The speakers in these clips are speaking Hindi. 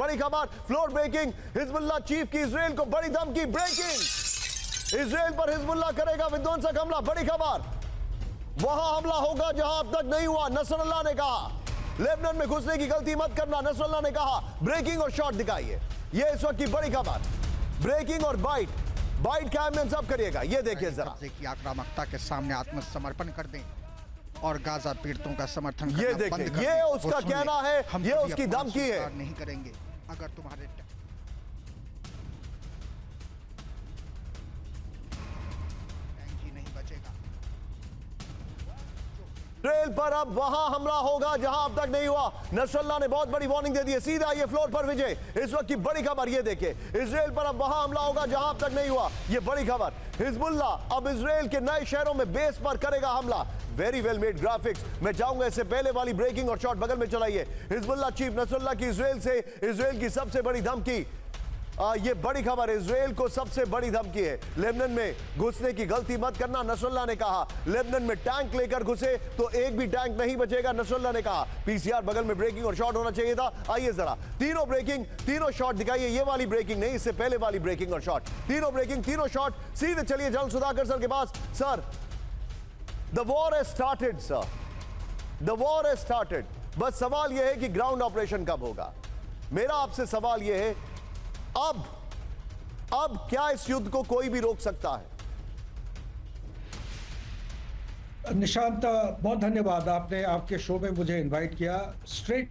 बड़ी खबर, फ्लोर ब्रेकिंग, हिजबुल्लाह चीफ की इजराइल को बड़ी धमकी, ब्रेकिंग, इजराइल पर हिजबुल्लाह करेगा विध्वंसक हमला, बड़ी खबर, वहां हमला होगा जहां अब तक नहीं हुआ, नसरुल्लाह ने कहा। लेबनान में घुसने की गलती मत करना, नसरुल्लाह ने कहा। ब्रेकिंग और शॉट दिखाइए, ये इस वक्त की बड़ी खबर, ब्रेकिंग और बाइट कैमरन सब करिएगा, ये देखिए जरा। की आक्रामकता के सामने आत्मसमर्पण कर दें और गाजा पीड़ितों का समर्थन करना ये देखिए, ये उसका कहना है, ये उसकी धमकी है। नहीं करेंगे अगर तुम्हारे टैंक ही नहीं बचेगा। इजराइल पर अब वहां हमला होगा जहां अब तक नहीं हुआ, नसरुल्लाह ने बहुत बड़ी वार्निंग दे दी है। सीधा ये फ्लोर पर विजय, इस वक्त की बड़ी खबर, ये देखिए, इजराइल पर अब वहां हमला होगा जहां अब तक नहीं हुआ, ये बड़ी खबर। हिजबुल्लाह अब इजराइल के नए शहरों में बेस पर करेगा हमला। वेरी वेल मेड ग्राफिक्स, मैं चाहूंगा इससे पहले वाली ब्रेकिंग और शॉट बगल में चलाइए। हिजबुल्लाह चीफ नसरुल्लाह की इजराइल से, इजराइल की सबसे बड़ी धमकी, ये बड़ी खबर, इजराइल को सबसे बड़ी धमकी है। लेबनान में घुसने की गलती मत करना, नसरुल्लाह ने कहा। लेबनान में टैंक लेकर घुसे तो एक भी टैंक नहीं बचेगा, नसरुल्लाह ने कहा। पीसीआर बगल में ब्रेकिंग और शॉट होना चाहिए था। आइए जरा तीनों ब्रेकिंग, तीनों शॉट दिखाइए, ये वाली ब्रेकिंग नहीं, इससे पहले वाली ब्रेकिंग और शॉट, तीनों ब्रेकिंग, तीनों शॉट। सीधे चलिए जनरल सुधाकर सर के पास। Sir, the war has started sir, the war has started. बस सवाल यह है कि ग्राउंड ऑपरेशन कब होगा। मेरा आपसे सवाल यह है, अब क्या इस युद्ध को कोई भी रोक सकता है? निशांत, बहुत धन्यवाद, आपने आपके शो में मुझे इनवाइट किया। स्ट्रेट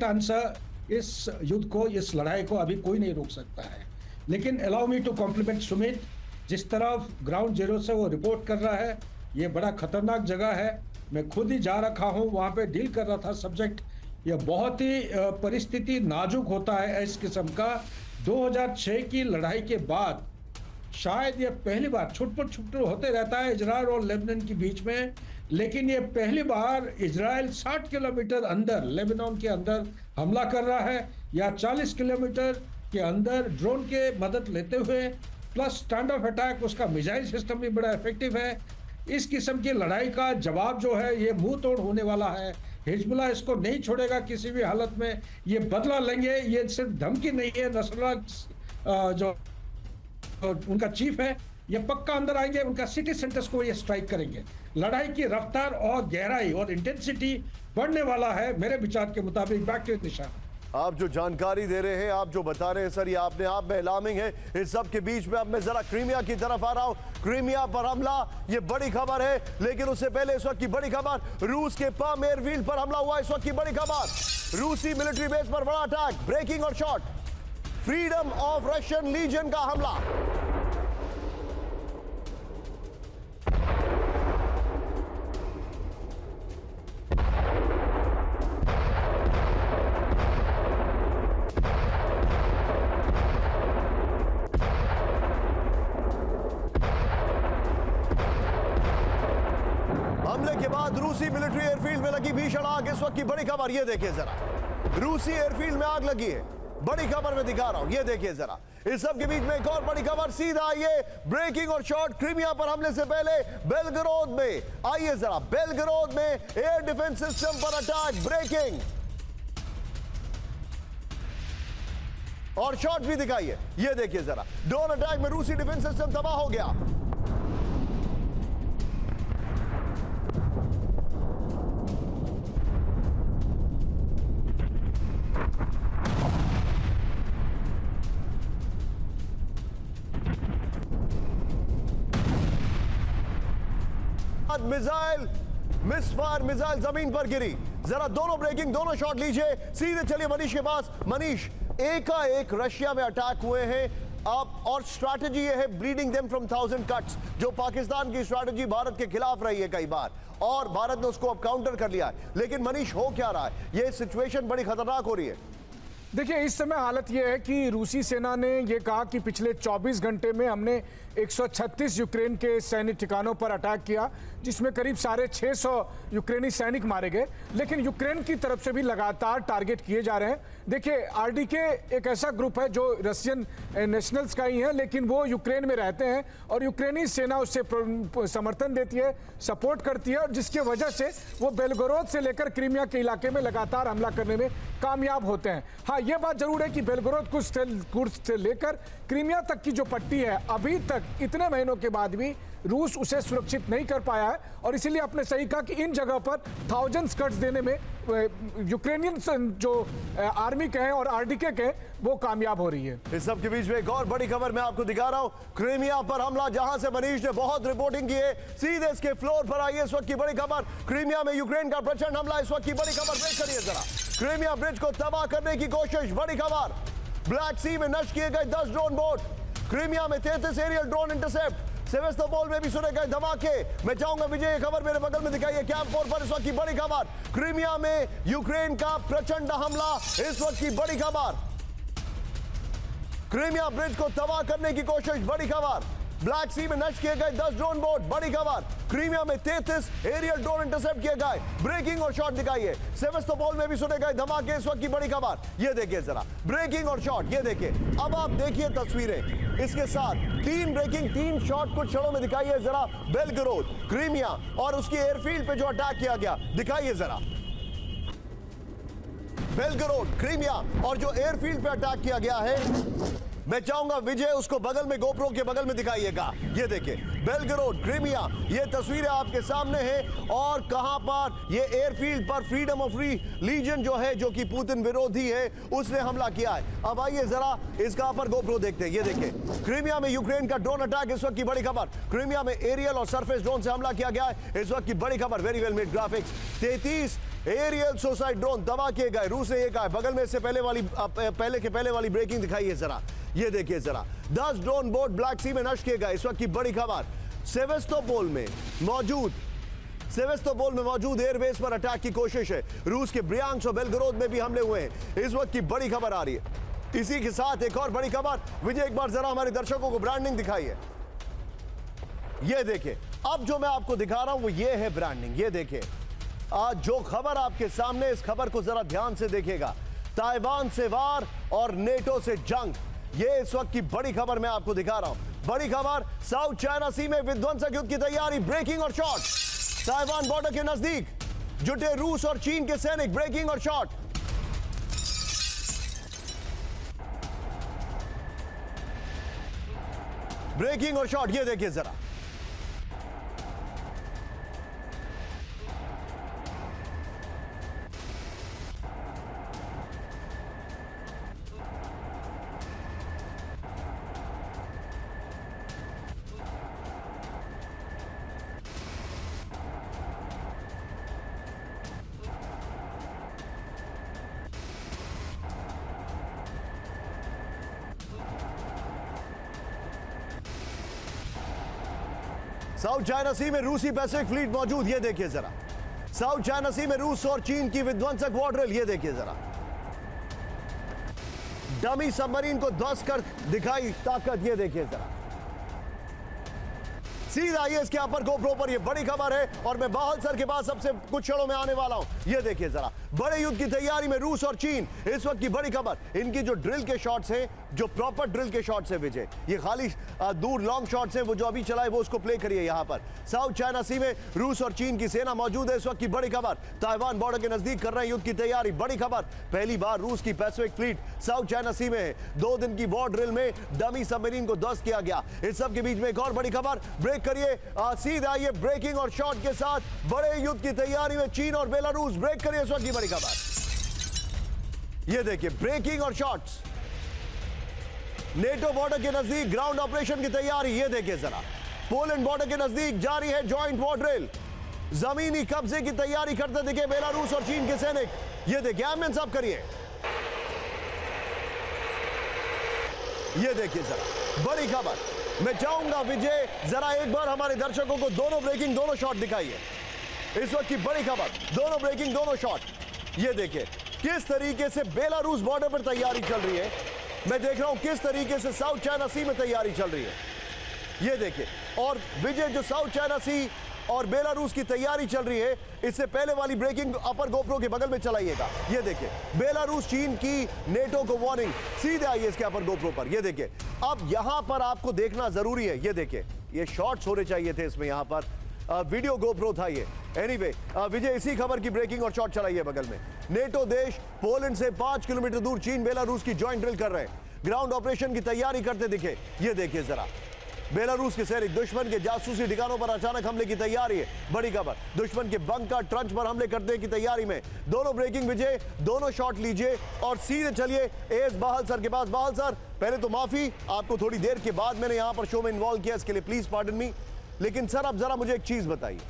आंसर, इस युद्ध को, इस लड़ाई को अभी कोई नहीं रोक सकता है। लेकिन allow me to compliment Sumit, जिस तरफ ग्राउंड जीरो से वो रिपोर्ट कर रहा है, ये बड़ा खतरनाक जगह है। मैं खुद ही जा रखा हूँ, वहाँ पे डील कर रहा था सब्जेक्ट। यह बहुत ही परिस्थिति नाजुक होता है इस किस्म का। 2006 की लड़ाई के बाद शायद ये पहली बार, छुटपुट होते रहता है इजराइल और लेबनान के बीच में, लेकिन ये पहली बार इजराइल 60 किलोमीटर अंदर लेबनान के अंदर हमला कर रहा है, या 40 किलोमीटर के अंदर ड्रोन के मदद लेते हुए, प्लस स्टैंड ऑफ अटैक, उसका मिसाइल सिस्टम भी बड़ा इफेक्टिव है। इस किस्म की लड़ाई का जवाब जो है ये मुंह तोड़ होने वाला है। हिजबुल्लाह इसको नहीं छोड़ेगा किसी भी हालत में, ये बदला लेंगे। ये सिर्फ धमकी नहीं है, नसरुल्लाह जो उनका चीफ है, ये पक्का अंदर आएंगे, उनका सिटी सेंटर्स को ये स्ट्राइक करेंगे। लड़ाई की रफ्तार और गहराई और इंटेंसिटी बढ़ने वाला है मेरे विचार के मुताबिक। बैक टू निशान। आप जो जानकारी दे रहे हैं, आप जो बता रहे हैं सर, ये आपने आप में अलार्मिंग है। इस सब के बीच में अब मैं जरा क्रीमिया की तरफ आ रहा हूं। क्रीमिया पर हमला, ये बड़ी खबर है, लेकिन उससे पहले इस वक्त की बड़ी खबर, रूस के पाम एयरफील्ड पर हमला हुआ। इस वक्त की बड़ी खबर, रूसी मिलिट्री बेस पर बड़ा अटैक, ब्रेकिंग और shot, freedom of Russian legion का हमला। हमले के बाद रूसी मिलिट्री एयरफील्ड में लगी भीषण आग। इस वक्त की बड़ी खबर, ये देखिए जरा, रूसी एयरफील्ड में आग लगी है, बड़ी खबर में दिखा रहा हूं, ये देखिए जरा। इस सब के बीच में एक और बड़ी खबर, सीधा ये ब्रेकिंग और शॉट, क्रीमिया पर हमले से पहले बेलगरोद में, आइए जरा, बेलगरोद में एयर डिफेंस सिस्टम पर अटैक, ब्रेकिंग और शॉट भी दिखाइए, ये देखिए जरा। ड्रोन अटैक में रूसी डिफेंस सिस्टम तबाह हो गया। मिसाइल, मिसफायर मिसाइल जमीन पर गिरी। जरा दोनों ब्रेकिंग, दोनों शॉट लीजिए। सीधे चलिए मनीष के पास। मनीष, एकाएक रशिया में अटैक हुए हैं अब, और स्ट्रैटेजी ये है ब्लीडिंग देम फ्रॉम 1000 कट्स, जो पाकिस्तान की स्ट्रैटेजी भारत के खिलाफ रही है कई बार, और भारत ने उसको अब काउंटर कर लिया है। लेकिन मनीष, हो क्या रहा है? ये सिचुएशन बड़ी खतरनाक हो रही है। देखिए, इस समय हालत यह है कि रूसी सेना ने यह कहा कि पिछले 24 घंटे में हमने 136 यूक्रेन के सैनिक ठिकानों पर अटैक किया, जिसमें करीब 650 यूक्रेनी सैनिक मारे गए। लेकिन यूक्रेन की तरफ से भी लगातार टारगेट किए जा रहे हैं। देखिए, आरडीके एक ऐसा ग्रुप है जो रशियन नेशनल्स का ही है, लेकिन वो यूक्रेन में रहते हैं और यूक्रेनी सेना उससे समर्थन देती है, सपोर्ट करती है, और जिसकी वजह से वो बेलगोरोद से लेकर क्रीमिया के इलाके में लगातार हमला करने में कामयाब होते हैं। हाँ, यह बात जरूर है कि बेलगोरोद कुर्स्क से लेकर क्रीमिया तक की जो पट्टी है, अभी तक इतने महीनों के बाद भी रूस उसे सुरक्षित नहीं कर पाया है। और इसीलिए आपने सही कहा कि इन जगह पर थाउजेंड्स कट्स देने में यूक्रेनियन जो आर्मी के हैं और आरडीके के हैं वो कामयाब हो रही है। इस सब के बीच में एक और बड़ी खबर मैं आपको दिखा रहा हूं। क्रीमिया पर हमला, जहां से मनीष ने बहुत रिपोर्टिंग की है, सीधे इसके फ्लोर पर आई है इस वक्त की बड़ी खबर। क्रीमिया में यूक्रेन का प्रचंड हमला, इस वक्त की बड़ी खबर देख करिए जरा। क्रीमिया ब्रिज को तबाह करने की कोशिश, बड़ी खबर। ब्लैक सी में नष्ट किए गए 10 ड्रोन बोट। क्रीमिया में 33 एरियल ड्रोन इंटरसेप्ट। सेवेस्तोपोल में भी सुने गए धमाके। मैं चाहूंगा विजय ये खबर मेरे बगल में दिखाइए कैंप 4 पर इस वक्त की बड़ी खबर। क्रीमिया में यूक्रेन का प्रचंड हमला, इस वक्त की बड़ी खबर। क्रीमिया ब्रिज को तबाह करने की कोशिश, बड़ी खबर। ब्लैक सी में नष्ट किए गए 10 ड्रोन बोट, बड़ी खबर। क्रीमिया में 33 एरियल ड्रोन इंटरसेप्ट किए गए। ब्रेकिंग और शॉट दिखाइए। सेवेस्तोपोल में भी सुने गए धमाके, इस वक्त की बड़ी खबर। ये देखिए जरा, ब्रेकिंग और शॉट, ये देखिए। अब आप देखिए तस्वीरें, इसके साथ 3 ब्रेकिंग 3 शॉट कुछ क्षणों में दिखाइए जरा। बेलगोरोद, क्रीमिया और उसकी एयरफील्ड पे जो अटैक किया गया, दिखाइए जरा। बेलगोरोद, क्रीमिया और जो एयरफील्ड पे अटैक किया गया है, मैं चाहूंगा विजय उसको बगल में, गोप्रो के बगल में दिखाइएगा। ये देखिए बेलगोरोद, क्रीमिया, ये तस्वीरें आपके सामने हैं। और कहां पर? ये एयरफील्ड पर फ्रीडम ऑफ लीजन जो है, जो कि पुतिन विरोधी है, उसने हमला किया है। अब आइए जरा इसका अपर गोप्रो देखते हैं। ये देखिए क्रीमिया में यूक्रेन का ड्रोन अटैक, इस वक्त की बड़ी खबर। क्रीमिया में एरियल और सरफेस ड्रोन से हमला किया गया है, इस वक्त की बड़ी खबर। Very well made graphics. 33 aerial suicide drone तबाह किए गए। रूस ने ये कहा। बगल में से पहले वाली ब्रेकिंग दिखाइए जरा। ये देखिए जरा, 10 ड्रोन बोट ब्लैक सी में नष्ट किए गए, इस वक्त की बड़ी खबर। सेवेस्तोपोल में मौजूद एयरबेस पर अटैक की कोशिश है। रूस के ब्रियांस्क और बेलगोरोद में भी हमले हुए हैं, इस वक्त की बड़ी खबर आ रही है। इसी के साथ एक और बड़ी खबर। विजय एक बार जरा हमारे दर्शकों को ब्रांडिंग दिखाइए। ये देखिए, अब जो मैं आपको दिखा रहा हूं वो ये है ब्रांडिंग। ये देखिए आज जो खबर आपके सामने, इस खबर को जरा ध्यान से देखिएगा। ताइवान से वार और नेटो से जंग, ये इस वक्त की बड़ी खबर मैं आपको दिखा रहा हूं। बड़ी खबर, साउथ चाइना सी में विध्वंसक युद्ध की तैयारी, ब्रेकिंग और शॉट। ताइवान बॉर्डर के नजदीक जुटे रूस और चीन के सैनिक, ब्रेकिंग और शॉट। ब्रेकिंग और शॉट, ये देखिए जरा। साउथ चाइना सी में रूसी पैसिफिक फ्लीट मौजूद, ये देखिए जरा। साउथ चाइना सी में रूस और चीन की विध्वंसक वॉर ड्रिल, ये देखिए जरा। डमी सबमरीन को ध्वस्त कर दिखाई ताकत, ये देखिए जरा। सीधा आइए इसके अपर गोप्रो पर, ये बड़ी खबर है और मैं बाहल सर के पास सबसे कुछ क्षणों में आने वाला हूं। ये देखिए जरा, बड़े युद्ध की तैयारी में रूस और चीन, इस वक्त की बड़ी खबर। इनकी जो ड्रिल के शॉट्स हैं, जो प्रॉपर ड्रिल के शॉट्स हैं विजय, ये खाली दूर लॉन्ग शॉट्स हैं, वो जो अभी चलाए वो उसको प्ले करिए। यहां पर साउथ चाइना सी में रूस और चीन की सेना मौजूद है, इस वक्त की बड़ी खबर। ताइवान बॉर्डर के नजदीक कर रहे हैं युद्ध की तैयारी, बड़ी खबर। पहली बार रूस की पैसिफिक फ्लीट साउथ चाइना सी में है। 2 दिन की वॉर ड्रिल में डमी सबमरीन को ध्वस्त किया गया। इस सब के बीच में एक और बड़ी खबर, ब्रेक करिए, सीधा आइए ब्रेकिंग और शॉट के साथ। बड़े युद्ध की तैयारी में चीन और बेलारूस, ब्रेक करिए, इस वक्त की बड़ी खबर। ये देखिए ब्रेकिंग और शॉट्स। नेटो बॉर्डर के नजदीक ग्राउंड ऑपरेशन की तैयारी, ये देखिए जरा। पोलैंड बॉर्डर के नजदीक जारी है जॉइंट वॉर ड्रिल। जमीनी कब्जे की तैयारी करते दिखे बेलारूस और चीन के सैनिक, ये देखिए। एम्बुलेंस आप करिए, ये देखिए जरा, बड़ी खबर। मैं चाहूंगा विजय जरा एक बार हमारे दर्शकों को दोनों ब्रेकिंग दोनों शॉट दिखाइए। इस वक्त की बड़ी खबर, दोनों ब्रेकिंग दोनों शॉट। ये देखिए किस तरीके से बेलारूस बॉर्डर पर तैयारी चल रही है। मैं देख रहा हूं किस तरीके से साउथ चाइना सी में तैयारी चल रही है, ये देखिए। और विजय जो साउथ चाइना सी और बेलारूस की तैयारी चल रही है, इससे पहले वाली ब्रेकिंग अपर गोप्रो के बगल में चलाइएगा। ये देखिए बेलारूस चीन की नेटो को वार्निंग, सीधे आइए इसके अपर गोप्रो पर, ये देखिए। अब यहां पर आपको देखना जरूरी है, ये देखिए, ये शॉट्स होने चाहिए थे इसमें, यहां पर वीडियो गोप्रो था ये। एनीवे विजय इसी खबर की ब्रेकिंग और शॉट चलाइए बगल में। नेटो देश पोलैंड से 5 किलोमीटर दूर चीन बेलारूस की जॉइंट ड्रिल कर रहे हैं, ग्राउंड ऑपरेशन की तैयारी करते दिखे। ये देखिए जरा, बेलारूस के सैनिक दुश्मन के जासूसी ठिकानों पर अचानक हमले की तैयारी है। बड़ी खबर, दुश्मन के बंकर ट्रंच पर हमले करने की तैयारी में। दोनों ब्रेकिंग विजय, दोनों शॉट लीजिए और सीधे चलिए एस बाहल सर के पास। बाहल सर, पहले तो माफी, आपको थोड़ी देर के बाद मैंने यहां पर शो में इन्वॉल्व किया, इसके लिए प्लीज पार्डन मी। लेकिन सर अब जरा मुझे एक चीज बताइए,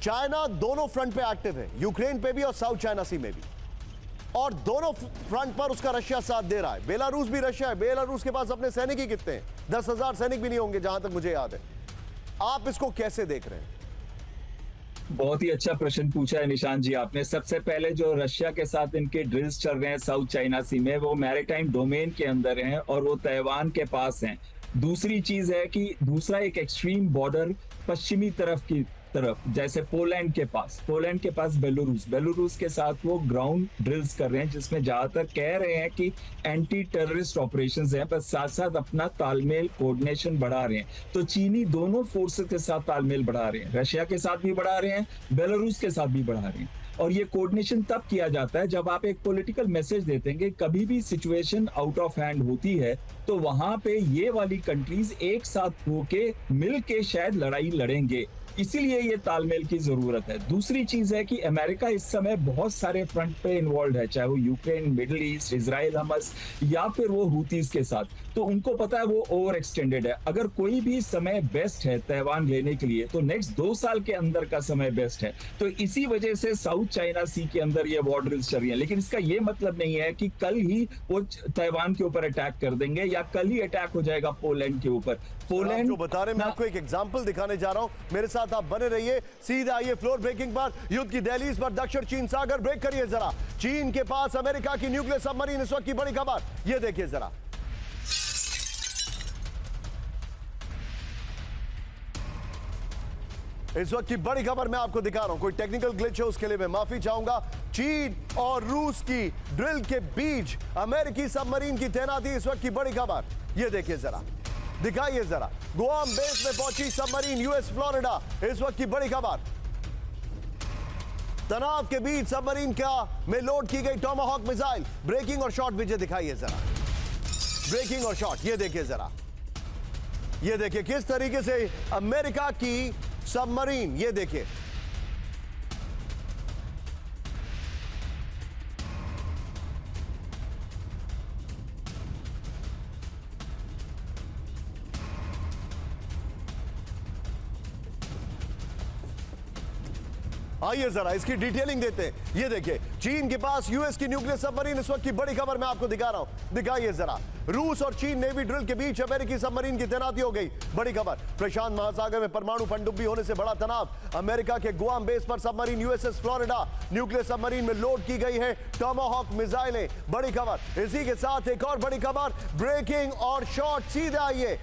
चाइना दोनों फ्रंट पे एक्टिव है, यूक्रेन पे भी और साउथ चाइना सी में भी, और दोनों फ्रंट पर उसका रशिया साथ दे रहा है। बेलारूस भी रशिया है, बेलारूस के पास अपने सैनिक ही कितने हैं? 10,000 सैनिक भी नहीं होंगे जहां तक मुझे याद है। आप इसको कैसे देख रहे हैं? बहुत ही अच्छा प्रश्न पूछा है निशांत जी आपने। सबसे पहले जो रशिया के साथ इनके ड्रिल्स चल रहे हैं साउथ चाइना सी में, वो मैरीटाइम डोमेन के अंदर हैं और वो ताइवान के पास हैं। दूसरी चीज है कि दूसरा एक एक्सट्रीम बॉर्डर पश्चिमी तरफ जैसे पोलैंड के पास बेलारूस के साथ वो ग्राउंड ड्रिल्स कर रहे हैं, जिसमें ज्यादातर कह रहे हैं कि एंटी टेररिस्ट ऑपरेशंस हैं, पर साथ साथ अपना तालमेल कोऑर्डिनेशन बढ़ा रहे हैं। तो चीनी दोनों फोर्सेस के साथ तालमेल बढ़ा रहे हैं, रशिया के साथ भी बढ़ा रहे हैं, बेलारूस के साथ भी बढ़ा रहे हैं। और ये कोऑर्डिनेशन तब किया जाता है जब आप एक पॉलिटिकल मैसेज देते हैं कि कभी भी सिचुएशन आउट ऑफ हैंड होती है तो वहां पे ये वाली कंट्रीज एक साथ होके मिल के शायद लड़ाई लड़ेंगे, इसीलिए ये तालमेल की जरूरत है। दूसरी चीज है कि अमेरिका इस समय बहुत सारे फ्रंट पे इन्वॉल्व है, चाहे वो यूक्रेन, मिडिल ईस्ट, इजराइल, हमस या फिर वो हुतीज के साथ। तो उनको पता है वो ओवर एक्सटेंडेड है। अगर कोई भी समय बेस्ट है ताइवान लेने के लिए तो नेक्स्ट 2 साल के अंदर का समय बेस्ट है। तो इसी वजह से साउथ चाइना सी के अंदर ये वॉर ड्रिल्स चल रही है। लेकिन इसका ये मतलब नहीं है कि कल ही वो ताइवान के ऊपर अटैक कर देंगे या कल ही अटैक हो जाएगा पोलैंड के ऊपर। पोलैंड जो बता रहे, मैं आपको एक एग्जांपल दिखाने जा रहा हूं, मेरे साथ आप बने रहिए। सीधे आइए फ्लोर ब्रेकिंग पर, युद्ध की दहलीज पर दक्षिण चीन सागर ब्रेक करिए जरा। चीन के पास अमेरिका की न्यूक्लियर सबमरीन, इस वक्त की बड़ी खबर, ये देखिए जरा। इस वक्त की बड़ी खबर मैं आपको दिखा रहा हूं, कोई टेक्निकल ग्लिच है उसके लिए मैं माफी चाहूंगा। चीन और रूस की ड्रिल के बीच अमेरिकी सबमरीन की तैनाती, इस वक्त की बड़ी खबर, ये देखिए जरा, दिखाइए जरा। गुआम बेस में पहुंची सबमरीन यूएस फ्लोरिडा, इस वक्त की बड़ी खबर। तनाव के बीच सबमरीन में लोड की गई टॉमाहॉक मिसाइल, ब्रेकिंग और शॉट विजय दिखाइए जरा, ब्रेकिंग और शॉट, ये देखिए जरा, ये देखिए किस तरीके से अमेरिका की सबमरीन, ये देखिए आइए जरा इसकी डिटेलिंग देते हैं। ये देखिए चीन के पास यूएस की न्यूक्लियर सबमरीन, इस वक्त की बड़ी खबर मैं आपको दिखा रहा हूं, दिखाइए जरा। रूस और चीन नेवी ड्रिल के बीच अमेरिकी सबमरीन की तैनाती हो गई, बड़ी खबर। प्रशांत महासागर में परमाणु पनडुब्बी होने से बड़ा तनाव, अमेरिका के गुआम बेस पर submarine USS Florida nuclear submarine में लोड की गई है टॉमाहॉक मिसाइलें, बड़ी खबर। इसी के साथ एक और बड़ी खबर, ब्रेकिंग और शॉट, सीधे आइए